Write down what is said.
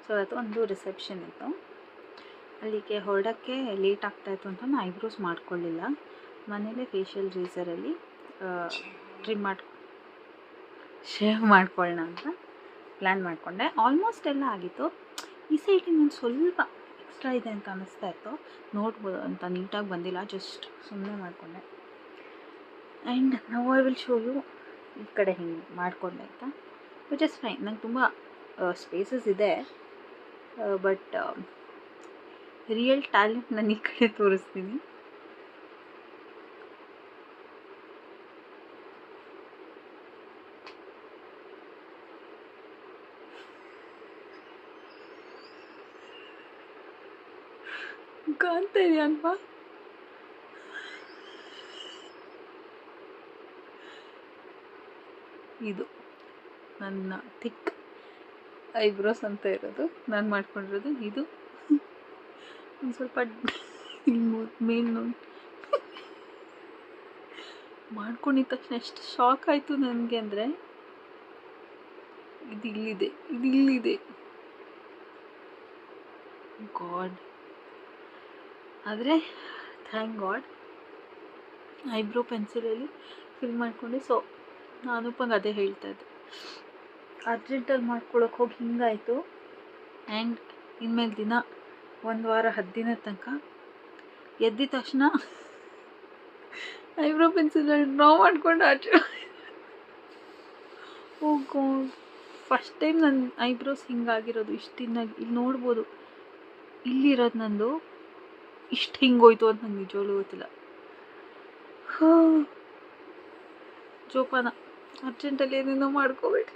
So ಅದು ಒಂದು reception ಇತ್ತು, ಅಲ್ಲಿಗೆ ಹೊರಡೋಕ್ಕೆ ಲೇಟ್ ಆಗ್ತಾಯಿತ್ತು ಅಂತ ನಾನು ಐಬ್ರೋಸ್ ಮಾಡ್ಕೊಳ್ಳಿಲ್ಲ. ಮನೇಲೇ ಫೇಶಿಯಲ್ ರೇಸರಲ್ಲಿ ಶೇವ್ ಮಾಡ್ಕೊಳ್ಳೋಣ ಅಂತ ಪ್ಲ್ಯಾನ್ ಮಾಡಿಕೊಂಡೆ. ಆಲ್ಮೋಸ್ಟ್ ಎಲ್ಲ ಆಗಿತ್ತು. ಈ ಸೈಡಿಂದ ಒಂದು ಸ್ವಲ್ಪ ಎಕ್ಸ್ಟ್ರಾ ಇದೆ ಅಂತ ಅನ್ನಿಸ್ತಾ ಇತ್ತು, ನೋಡ್ಬೋದು ಅಂತ ನೀಟಾಗಿ ಬಂದಿಲ್ಲ, ಜಸ್ಟ್ ಸುಮ್ಮನೆ ಮಾಡಿಕೊಂಡೆ. And now I will show you ಈ ಕಡೆ ಹಿಂಗೆ ಮಾಡಿಕೊಂಡೆ ಆಯಿತಾ, ವಿಚ್ ಇಸ್ ಫೈನ್. ನಂಗೆ ತುಂಬ ಸ್ಪೇಸಸ್ ಇದೆ, ಬಟ್ ರಿಯಲ್ ಟ್ಯಾಲೆಂಟ್ ನಾನು ಈ ಕಡೆ ತೋರಿಸ್ತೀನಿ. ಕಾಣ್ತಾ ಇದೆಯಾ ಅಲ್ವಾ? ಇದು ನನ್ನ ಥಿಕ್ ಐಬ್ರೋಸ್ ಅಂತ ಇರೋದು, ನಾನು ಮಾಡ್ಕೊಂಡಿರೋದು ಇದು. ಒಂದು ಸ್ವಲ್ಪ ಮೇಲ್ ನೋಡಿ ಮಾಡ್ಕೊಂಡಿದ್ದ ತಕ್ಷಣ ಎಷ್ಟು ಶಾಕ್ ಆಯಿತು ನನಗೆ ಅಂದರೆ, ಇದು ಇಲ್ಲಿದೆ ಗಾಡ್. ಆದರೆ ಥ್ಯಾಂಕ್ ಗಾಡ್ ಐಬ್ರೋ ಪೆನ್ಸಿಲಲ್ಲಿ ಫಿಲ್ ಮಾಡಿಕೊಂಡೆ. ಸೊ ನಾನೂಪಂಗೆ ಅದೇ ಹೇಳ್ತಾ ಇದ್ದೆ, ಅರ್ಜೆಂಟಲ್ಲಿ ಮಾಡ್ಕೊಳಕ್ಕೆ ಹೋಗಿ ಹಿಂಗಾಯಿತು. ಆ್ಯಂಡ್ ಇನ್ಮೇಲೆ ದಿನ 1 ವಾರ 10 ದಿನದ ತನಕ ಎದ್ದಿದ ತಕ್ಷಣ ಐಬ್ರೋ ಪೆನ್ಸಿಲಲ್ಲಿ ಡ್ರಾ ಮಾಡ್ಕೊಂಡು ಆಚೆ. ಓ ಗಾಡ್, ಫಸ್ಟ್ ಟೈಮ್ ನನ್ನ ಐಬ್ರೋಸ್ ಹಿಂಗಾಗಿರೋದು. ಇಷ್ಟಿನ್ನಾಗಿ ಇಲ್ಲಿ ನೋಡ್ಬೋದು, ಇಲ್ಲಿರೋದು ನಂದು ಇಷ್ಟು ಹಿಂಗೋಯ್ತು ಅಂತ ನಂಗೆ ನಿಜವಾಗ್ಲೂ ಗೊತ್ತಿಲ್ಲ. ಜೋಪಾನ, ಅರ್ಜೆಂಟಲ್ಲಿ ಏನೇನೋ ಮಾಡ್ಕೋಬೇಡಿ.